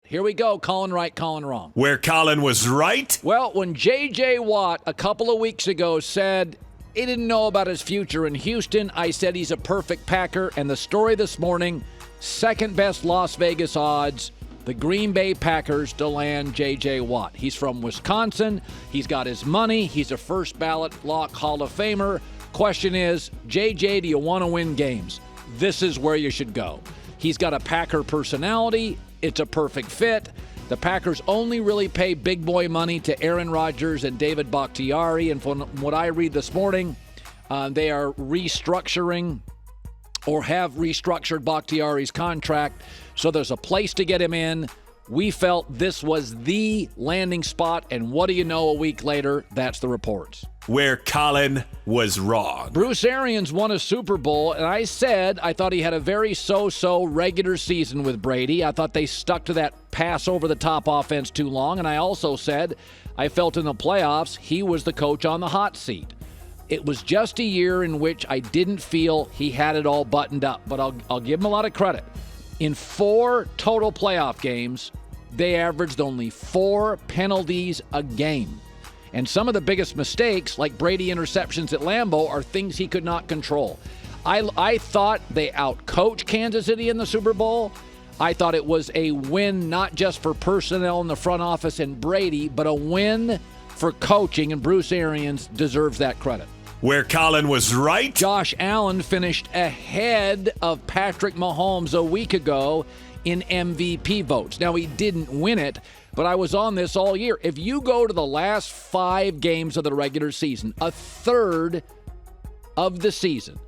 Here we go, Colin right, Colin wrong. Where Colin was right? Well, when J.J. Watt a couple of weeks ago said he didn't know about his future in Houston, I said he's a perfect Packer. And the story this morning, second best Las Vegas odds, the Green Bay Packers to land J.J. Watt. He's from Wisconsin. He's got his money. He's a first ballot lock Hall of Famer. Question is, J.J., do you want to win games? This is where you should go. He's got a Packer personality. It's a perfect fit. The Packers only really pay big boy money to Aaron Rodgers and David Bakhtiari. And from what I read this morning, they are restructuring or have restructured Bakhtiari's contract. So there's a place to get him in. We felt this was the landing spot. And what do you know, a week later, that's the reports. Where Colin was wrong. Bruce Arians won a Super Bowl, and I said I thought he had a very so-so regular season with Brady. I thought they stuck to that pass over the top offense too long, and I also said I felt in the playoffs he was the coach on the hot seat. It was just a year in which I didn't feel he had it all buttoned up, but I'll give him a lot of credit. In 4 total playoff games, they averaged only 4 penalties a game. And some of the biggest mistakes, like Brady interceptions at Lambeau, are things he could not control. I thought they outcoached Kansas City in the Super Bowl. I thought it was a win not just for personnel in the front office and Brady, but a win for coaching, and Bruce Arians deserves that credit. Where Colin was right. Josh Allen finished ahead of Patrick Mahomes a week ago in MVP votes. Now, he didn't win it, but I was on this all year. If you go to the last 5 games of the regular season, a third of the season,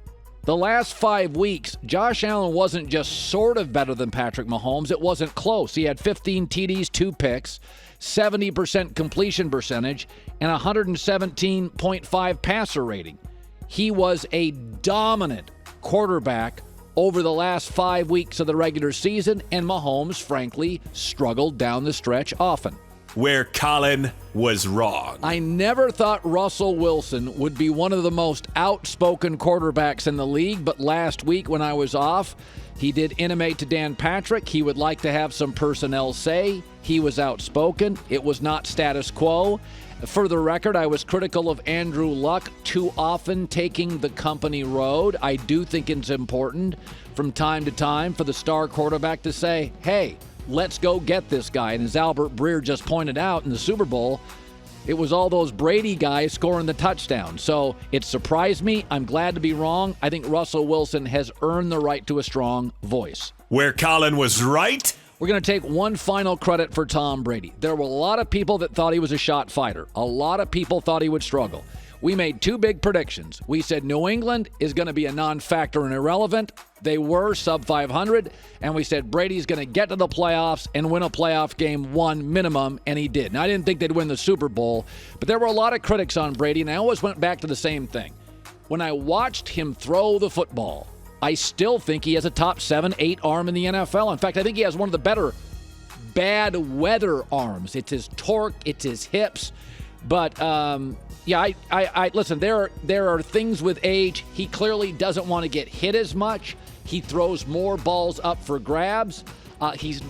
the last 5 weeks, Josh Allen wasn't just sort of better than Patrick Mahomes. It wasn't close. He had 15 TDs, 2 picks, 70% completion percentage, and 117.5 passer rating. He was a dominant quarterback over the last 5 weeks of the regular season, and Mahomes, frankly, struggled down the stretch often. Where Colin was wrong. I never thought Russell Wilson would be one of the most outspoken quarterbacks in the league, but last week when I was off, he did intimate to Dan Patrick he would like to have some personnel say. He was outspoken. It was not status quo. For the record, I was critical of Andrew Luck too often taking the company road. I do think it's important from time to time for the star quarterback to say, hey, let's go get this guy. And as Albert Breer just pointed out in the Super Bowl, it was all those Brady guys scoring the touchdown. So it surprised me. I'm glad to be wrong. I think Russell Wilson has earned the right to a strong voice. Where Colin was right. We're going to take one final credit for Tom Brady. There were a lot of people that thought he was a shot fighter. A lot of people thought he would struggle. We made 2 big predictions. We said New England is going to be a non-factor and irrelevant. They were sub 500. And we said Brady's going to get to the playoffs and win a playoff game 1 minimum, and he did. Now, I didn't think they'd win the Super Bowl, but there were a lot of critics on Brady, and I always went back to the same thing. When I watched him throw the football, I still think he has a top 7, 8 arm in the NFL. In fact, I think he has one of the better bad weather arms. It's his torque, it's his hips. But, yeah, I listen, there are things with age. He clearly doesn't want to get hit as much. He throws more balls up for grabs. He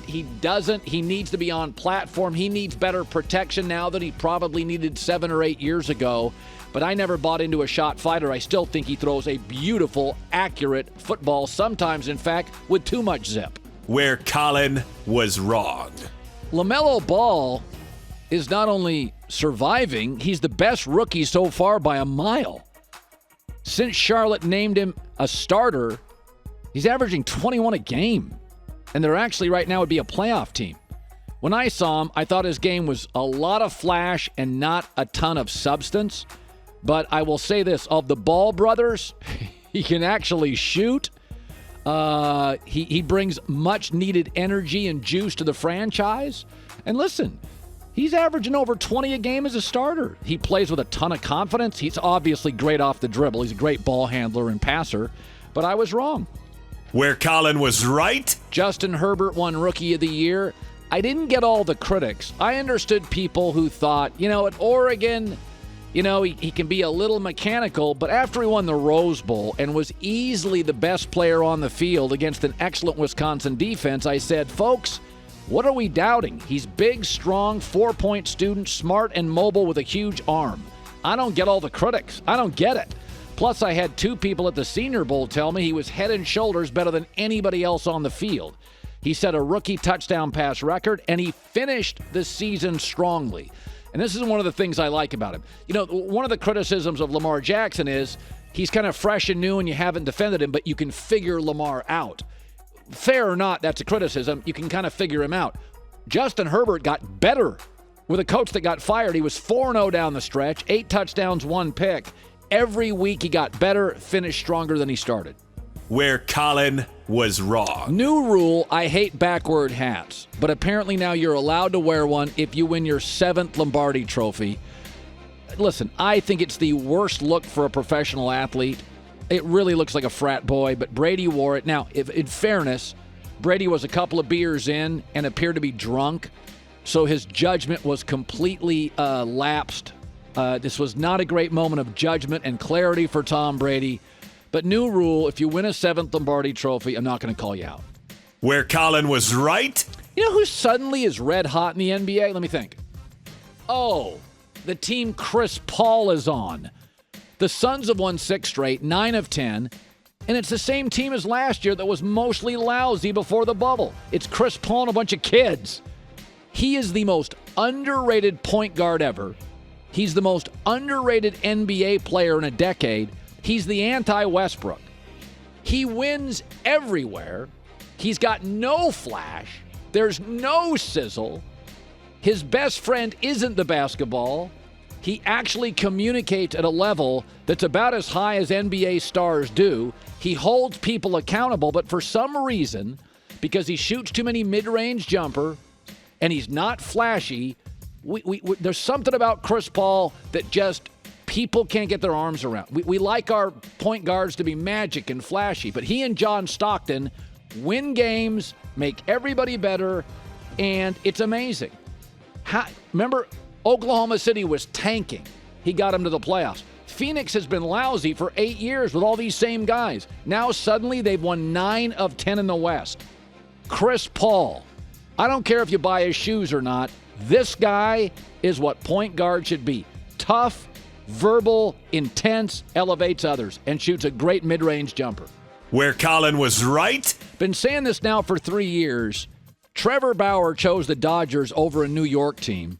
needs to be on platform. He needs better protection now than he probably needed 7 or 8 years ago. But I never bought into a shot fighter. I still think he throws a beautiful, accurate football, sometimes, in fact, with too much zip. Where Colin was wrong. Lamelo Ball is not only surviving, he's the best rookie so far by a mile. Since Charlotte named him a starter, he's averaging 21 a game. And they're actually right now would be a playoff team. When I saw him, I thought his game was a lot of flash and not a ton of substance. But I will say this, of the Ball brothers, he can actually shoot. He brings much needed energy and juice to the franchise. And listen, he's averaging over 20 a game as a starter. He plays with a ton of confidence. He's obviously great off the dribble. He's a great ball handler and passer. But I was wrong. Where Colin was right. Justin Herbert won Rookie of the Year. I didn't get all the critics. I understood people who thought, at Oregon, he can be a little mechanical, but after he won the Rose Bowl and was easily the best player on the field against an excellent Wisconsin defense, I said, folks, What are we doubting? He's big, strong, 4-point student, smart and mobile with a huge arm. I don't get all the critics. I don't get it. Plus, I had 2 people at the Senior Bowl tell me he was head and shoulders better than anybody else on the field. He set a rookie touchdown pass record, and he finished the season strongly. And this is one of the things I like about him. You know, one of the criticisms of Lamar Jackson is he's kind of fresh and new and you haven't defended him, but you can figure Lamar out. Fair or not, that's a criticism. You can kind of figure him out. Justin Herbert got better with a coach that got fired. He was 4-0 down the stretch, 8 touchdowns, 1 pick. Every week he got better, finished stronger than he started. Where Colin was wrong. New rule, I hate backward hats, but apparently now you're allowed to wear one if you win your 7th Lombardi trophy. Listen, I think it's the worst look for a professional athlete. It really looks like a frat boy, but Brady wore it. Now, if, in fairness, Brady was a couple of beers in and appeared to be drunk, so his judgment was completely lapsed. This was not a great moment of judgment and clarity for Tom Brady. But new rule, if you win a 7th Lombardi trophy, I'm not going to call you out. Where Colin was right? You know who suddenly is red hot in the NBA? Let me think. Oh, the team Chris Paul is on. The Suns have won 6 straight, 9 of 10, and it's the same team as last year that was mostly lousy before the bubble. It's Chris Paul and a bunch of kids. He is the most underrated point guard ever. He's the most underrated NBA player in a decade. He's the anti-Westbrook. He wins everywhere. He's got no flash. There's no sizzle. His best friend isn't the basketball. He actually communicates at a level that's about as high as NBA stars do. He holds people accountable, but for some reason, because he shoots too many mid-range jumper and he's not flashy, there's something about Chris Paul that just people can't get their arms around. We like our point guards to be magic and flashy, but he and John Stockton win games, make everybody better, and it's amazing. Remember, Oklahoma City was tanking. He got them to the playoffs. Phoenix has been lousy for 8 years with all these same guys. Now suddenly they've won 9 of 10 in the West. Chris Paul. I don't care if you buy his shoes or not. This guy is what point guard should be. Tough, verbal, intense, elevates others, and shoots a great mid-range jumper. Where Colin was right? Been saying this now for 3 years. Trevor Bauer chose the Dodgers over a New York team.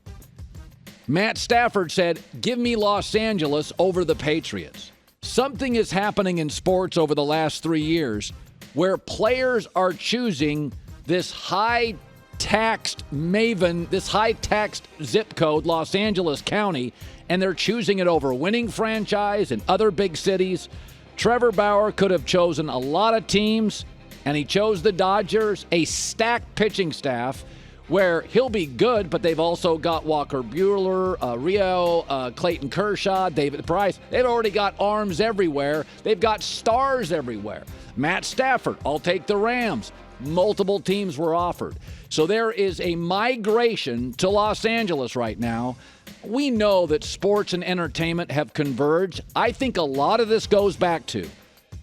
Matt Stafford said, give me Los Angeles over the Patriots. Something is happening in sports over the last 3 years where players are choosing this high-taxed maven, this high-taxed zip code, Los Angeles County, and they're choosing it over winning franchise and other big cities. Trevor Bauer could have chosen a lot of teams, and he chose the Dodgers, a stacked pitching staff where he'll be good, but they've also got Walker Buehler, Rio, Clayton Kershaw, David Price. They've already got arms everywhere. They've got stars everywhere. Matt Stafford, I'll take the Rams. Multiple teams were offered. So there is a migration to Los Angeles right now. We know that sports and entertainment have converged. I think a lot of this goes back to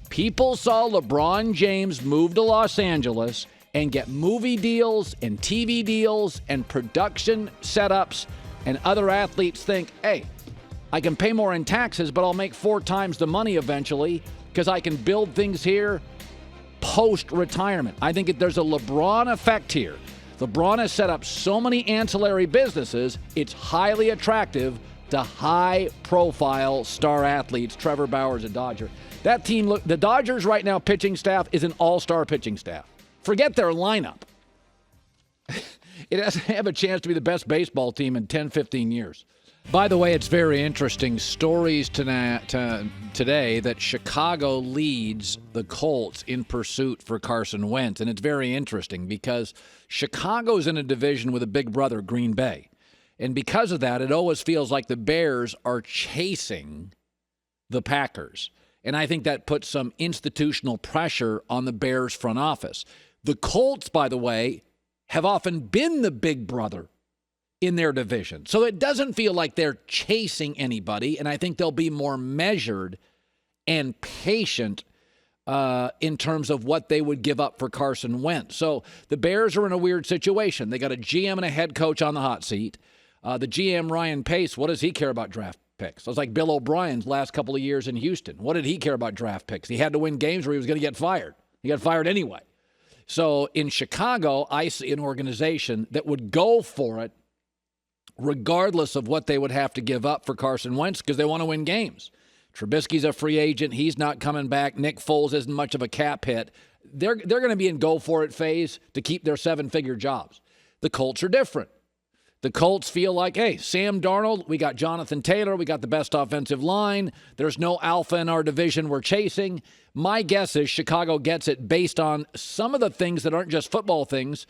people saw LeBron James move to Los Angeles and get movie deals and TV deals and production setups, and other athletes think, hey, I can pay more in taxes, but I'll make 4 times the money eventually because I can build things here post-retirement. I think there's a LeBron effect here. LeBron has set up so many ancillary businesses, it's highly attractive to high-profile star athletes. Trevor Bauer's a Dodger. That team, the Dodgers right now pitching staff is an all-star pitching staff. Forget their lineup. It doesn't have a chance to be the best baseball team in 10, 15 years. By the way, it's very interesting. Stories today that Chicago leads the Colts in pursuit for Carson Wentz. And it's very interesting because Chicago's in a division with a big brother, Green Bay. And because of that, it always feels like the Bears are chasing the Packers. And I think that puts some institutional pressure on the Bears front office. The Colts, by the way, have often been the big brother in their division. So it doesn't feel like they're chasing anybody, and I think they'll be more measured and patient in terms of what they would give up for Carson Wentz. So the Bears are in a weird situation. They got a GM and a head coach on the hot seat. The GM, Ryan Pace, what does he care about draft picks? It was like Bill O'Brien's last couple of years in Houston. What did he care about draft picks? He had to win games or he was going to get fired. He got fired anyway. So in Chicago, I see an organization that would go for it regardless of what they would have to give up for Carson Wentz because they want to win games. Trubisky's a free agent. He's not coming back. Nick Foles isn't much of a cap hit. They're going to be in go-for-it phase to keep their seven-figure jobs. The Colts are different. The Colts feel like, hey, Sam Darnold, we got Jonathan Taylor, we got the best offensive line. There's no alpha in our division we're chasing. My guess is Chicago gets it based on some of the things that aren't just football things.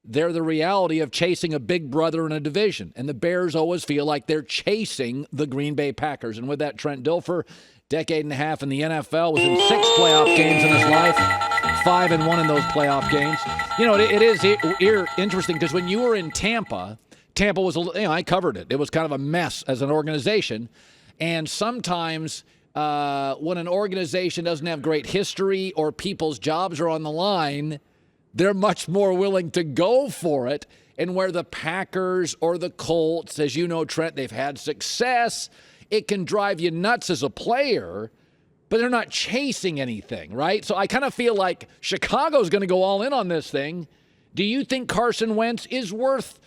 They're the reality of chasing a big brother in a division. And the Bears always feel like they're chasing the Green Bay Packers. And with that, Trent Dilfer, decade and a half in the NFL, was in 6 playoff games in his life, 5-1 in those playoff games. You know, it is interesting because when you were in Tampa was, I covered it. It was kind of a mess as an organization. And sometimes when an organization doesn't have great history or people's jobs are on the line, they're much more willing to go for it. And where the Packers or the Colts, as you know, Trent, they've had success, it can drive you nuts as a player, but they're not chasing anything, right? So I kind of feel like Chicago's going to go all in on this thing. Do you think Carson Wentz is worth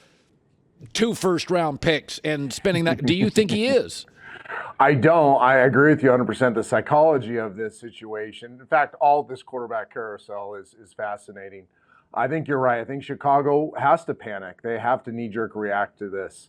2 first-round picks and spending that? Do you think he is? I don't. I agree with you 100%. The psychology of this situation, in fact, all this quarterback carousel is fascinating. I think you're right. I think Chicago has to panic. They have to knee-jerk react to this.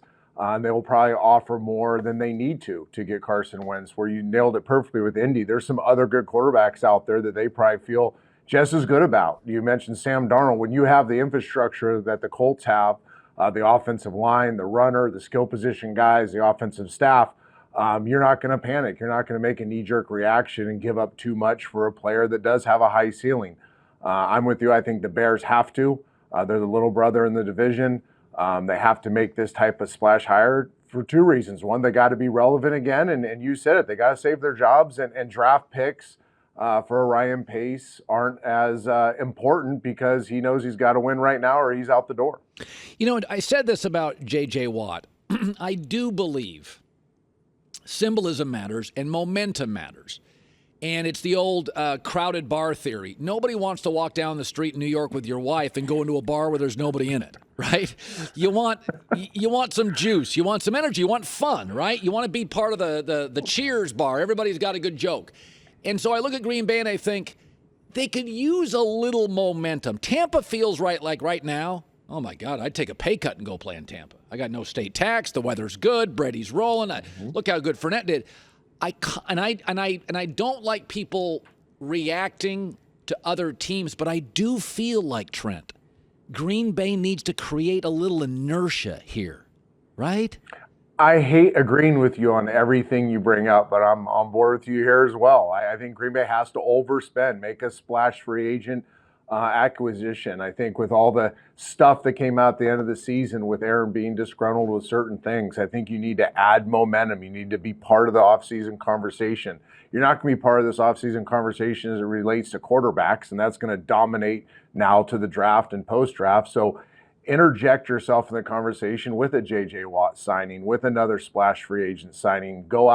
They will probably offer more than they need to get Carson Wentz, where you nailed it perfectly with Indy. There's some other good quarterbacks out there that they probably feel just as good about. You mentioned Sam Darnold. When you have the infrastructure that the Colts have, the offensive line, the runner, the skill position guys, the offensive staff, you're not going to panic. You're not going to make a knee-jerk reaction and give up too much for a player that does have a high ceiling. I'm with you. I think the Bears have to. They're the little brother in the division. They have to make this type of splash hire for 2 reasons. One, they got to be relevant again, and you said it. They got to save their jobs, and draft picks for Ryan Pace aren't as important because he knows he's got to win right now or he's out the door. You know, I said this about J.J. Watt. I do believe symbolism matters and momentum matters. And it's the old crowded bar theory. Nobody wants to walk down the street in New York with your wife and go into a bar where there's nobody in it, right? You want some juice. You want some energy. You want fun, right? You want to be part of the cheers bar. Everybody's got a good joke. And so I look at Green Bay and I think they could use a little momentum. Tampa feels right now. Oh, my God, I'd take a pay cut and go play in Tampa. I got no state tax. The weather's good. Brady's rolling. Look how good Fournette did. I don't like people reacting to other teams, but I do feel like, Trent, Green Bay needs to create a little inertia here, right? I hate agreeing with you on everything you bring up, but I'm on board with you here as well. I think Green Bay has to overspend, make a splash free agent acquisition. I think with all the stuff that came out at the end of the season with Aaron being disgruntled with certain things, I think you need to add momentum. You need to be part of the offseason conversation. You're not going to be part of this offseason conversation as it relates to quarterbacks, and that's going to dominate now to the draft and post-draft. So interject yourself in the conversation with a J.J. Watt signing, with another splash free agent signing. Go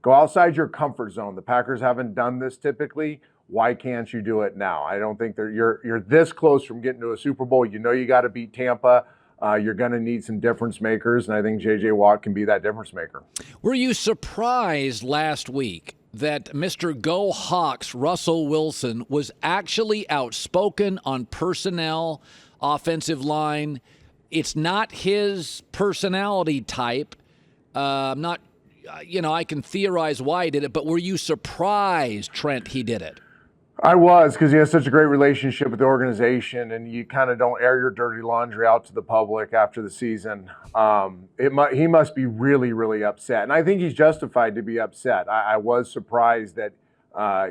outside your comfort zone. The Packers haven't done this typically. Why can't you do it now? I don't think you're this close from getting to a Super Bowl. You know you got to beat Tampa. You're going to need some difference makers, and I think J.J. Watt can be that difference maker. Were you surprised last week that Mr. Go Hawks, Russell Wilson, was actually outspoken on personnel, offensive line? It's not his personality type. I can theorize why he did it, but were you surprised, Trent, he did it? I was, because he has such a great relationship with the organization, and you kind of don't air your dirty laundry out to the public after the season. He must be really, really upset, and I think he's justified to be upset. I was surprised that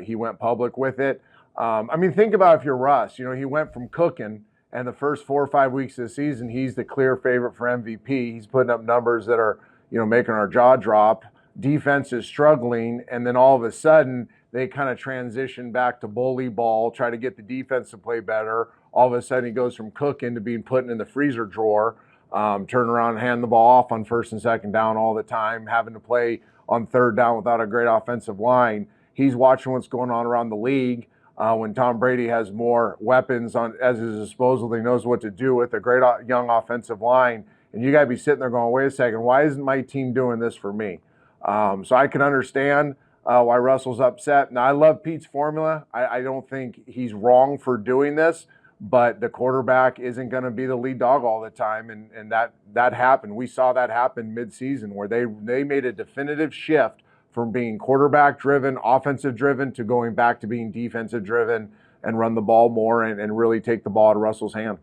he went public with it. Think about if you're Russ. You know, he went from cooking, and the first 4 or 5 weeks of the season, he's the clear favorite for MVP. He's putting up numbers that are, making our jaw drop. Defense is struggling, and then all of a sudden, they kind of transition back to bully ball, try to get the defense to play better. All of a sudden, he goes from cooking to being put in the freezer drawer, turn around and hand the ball off on first and second down all the time, having to play on third down without a great offensive line. He's watching what's going on around the league. When Tom Brady has more weapons at his disposal, he knows what to do with a great young offensive line. And you got to be sitting there going, wait a second, why isn't my team doing this for me? So I can understand why Russell's upset. Now, I love Pete's formula. I don't think he's wrong for doing this, but the quarterback isn't going to be the lead dog all the time. And that happened. We saw that happen midseason where they made a definitive shift from being quarterback-driven, offensive-driven, to going back to being defensive-driven and run the ball more and really take the ball out of Russell's hand.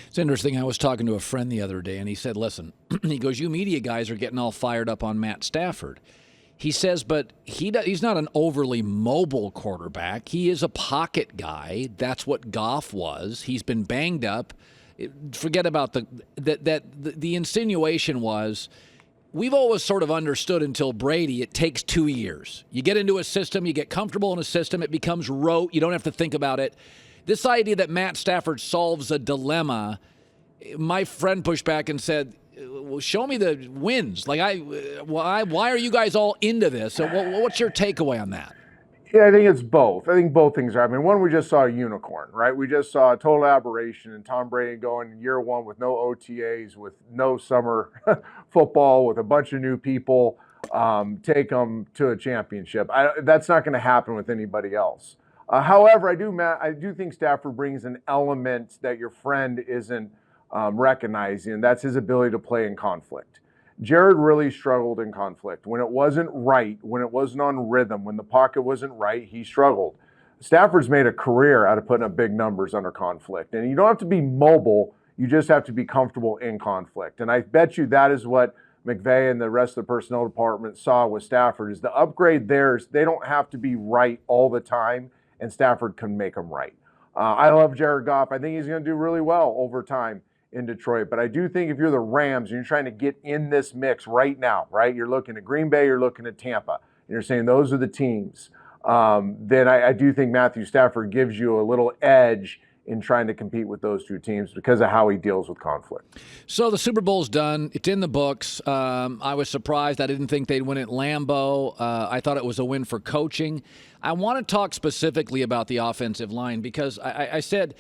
It's interesting. I was talking to a friend the other day, and he said, listen, he goes, you media guys are getting all fired up on Matt Stafford. He says, but he's not an overly mobile quarterback. He is a pocket guy. That's what Goff was. He's been banged up. Forget about the insinuation was, we've always sort of understood until Brady, it takes 2 years. You get into a system, you get comfortable in a system, it becomes rote, you don't have to think about it. This idea that Matt Stafford solves a dilemma, my friend pushed back and said, well, show me the wins. Like, why are you guys all into this? So what's your takeaway on that? Yeah, I think it's both. I think both things are. I mean, one, we just saw a unicorn, right? We just saw a total aberration, and Tom Brady going year one with no OTAs, with no summer football, with a bunch of new people, take them to a championship. That's not going to happen with anybody else. However, I do think Stafford brings an element that your friend isn't recognizing, and that's his ability to play in conflict. Jared really struggled in conflict. When it wasn't right, when it wasn't on rhythm, when the pocket wasn't right, he struggled. Stafford's made a career out of putting up big numbers under conflict. And you don't have to be mobile, you just have to be comfortable in conflict. And I bet you that is what McVay and the rest of the personnel department saw with Stafford, is the upgrade there is they don't have to be right all the time, and Stafford can make them right. I love Jared Goff. I think he's going to do really well over time in Detroit. But I do think if you're the Rams and you're trying to get in this mix right now, right? You're looking at Green Bay, you're looking at Tampa, and you're saying those are the teams. Then I do think Matthew Stafford gives you a little edge in trying to compete with those two teams because of how he deals with conflict. So the Super Bowl's done. It's in the books. I was surprised. I didn't think they'd win at Lambeau. I thought it was a win for coaching. I want to talk specifically about the offensive line because I said,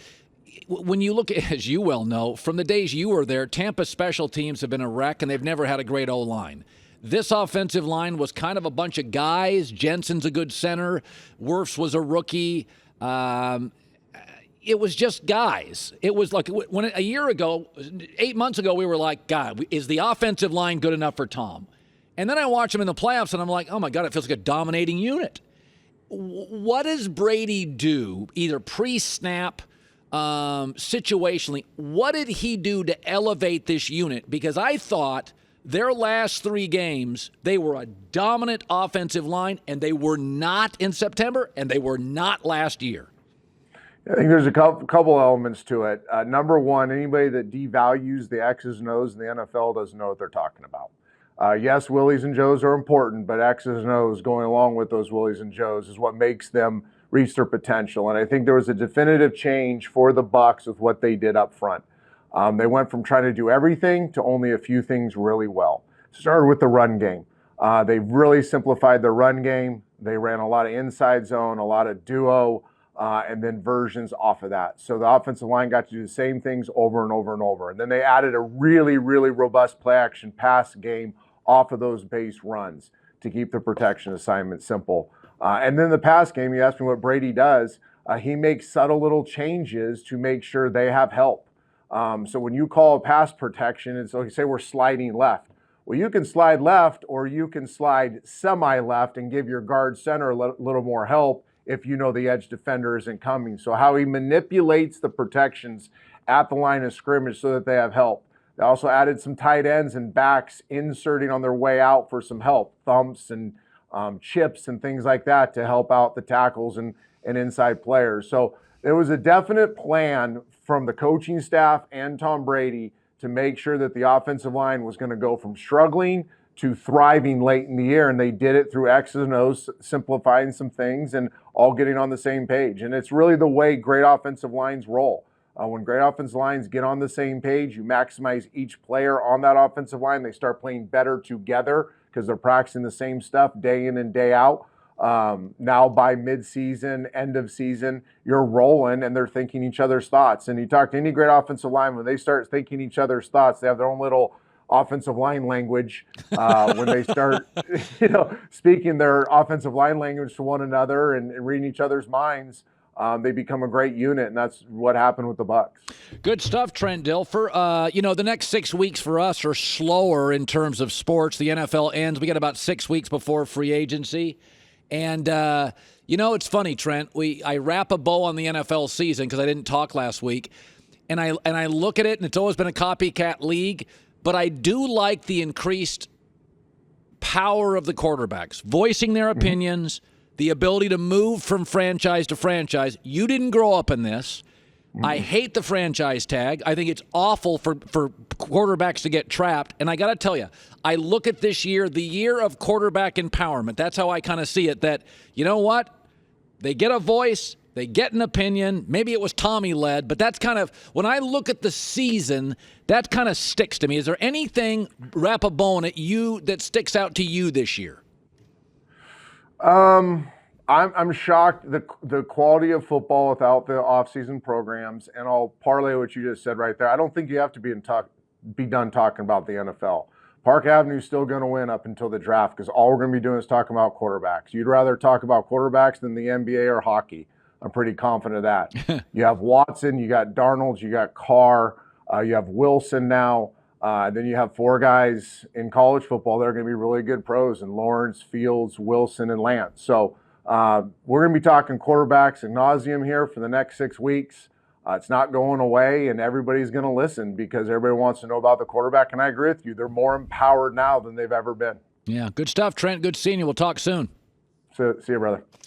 when you look at, as you well know, from the days you were there, Tampa's special teams have been a wreck, and they've never had a great O-line. This offensive line was kind of a bunch of guys. Jensen's a good center. Wirfs was a rookie. It was just guys. It was like when a year ago, 8 months ago, we were like, God, is the offensive line good enough for Tom? And then I watch him in the playoffs, and I'm like, oh, my God, it feels like a dominating unit. What does Brady do, either pre-snap, situationally? What did he do to elevate this unit? Because I thought their last 3 games, they were a dominant offensive line, and they were not in September, and they were not last year. I think there's a couple elements to it. Number one, anybody that devalues the X's and O's in the NFL doesn't know what they're talking about. Yes, Willies and Joes are important, but X's and O's going along with those Willies and Joes is what makes them reach their potential. And I think there was a definitive change for the Bucs with what they did up front. They went from trying to do everything to only a few things really well. Started with the run game. They really simplified the run game. They ran a lot of inside zone, a lot of duo, and then versions off of that. So the offensive line got to do the same things over and over and over. And then they added a really, really robust play action pass game off of those base runs to keep the protection assignment simple. And then the pass game, you asked me what Brady does. He makes subtle little changes to make sure they have help. So when you call a pass protection, it's like, say we're sliding left. Well, you can slide left or you can slide semi-left and give your guard center a little more help if you know the edge defender isn't coming. So how he manipulates the protections at the line of scrimmage so that they have help. They also added some tight ends and backs inserting on their way out for some help, thumps and chips and things like that to help out the tackles and inside players. So there was a definite plan from the coaching staff and Tom Brady to make sure that the offensive line was going to go from struggling to thriving late in the year, and they did it through X's and O's, simplifying some things and all getting on the same page. And it's really the way great offensive lines roll. When great offensive lines get on the same page, you maximize each player on that offensive line. They start playing better together because they're practicing the same stuff day in and day out. Now by mid-season, end of season, you're rolling and they're thinking each other's thoughts. And you talk to any great offensive line, when they start thinking each other's thoughts, they have their own little offensive line language. When they start, speaking their offensive line language to one another and reading each other's minds, they become a great unit, and that's what happened with the Bucs. Good stuff, Trent Dilfer. The next 6 weeks for us are slower in terms of sports. The NFL ends. We got about 6 weeks before free agency. And, it's funny, Trent. I wrap a bow on the NFL season because I didn't talk last week. And I look at it, and it's always been a copycat league. But I do like the increased power of the quarterbacks, voicing their opinions, the ability to move from franchise to franchise. You didn't grow up in this. I hate the franchise tag. I think it's awful for quarterbacks to get trapped. And I got to tell you, I look at this year, the year of quarterback empowerment. That's how I kind of see it, that, you know what? They get a voice. They get an opinion. Maybe it was Tommy-led, but that's kind of, when I look at the season, that kind of sticks to me. Is there anything, wrap a bone at you, that sticks out to you this year? I'm shocked the quality of football without the offseason programs, and I'll parlay what you just said right there. I don't think you have to be done talking about the NFL. Park Avenue's still going to win up until the draft because all we're going to be doing is talking about quarterbacks. You'd rather talk about quarterbacks than the NBA or hockey. I'm pretty confident of that. You have Watson, you got Darnold, you got Carr, you have Wilson now. Then you have 4 guys in college football that are going to be really good pros, and Lawrence, Fields, Wilson, and Lance. So we're going to be talking quarterbacks ad nauseum here for the next 6 weeks. It's not going away, and everybody's going to listen because everybody wants to know about the quarterback. And I agree with you. They're more empowered now than they've ever been. Yeah, good stuff, Trent. Good seeing you. We'll talk soon. See you, brother.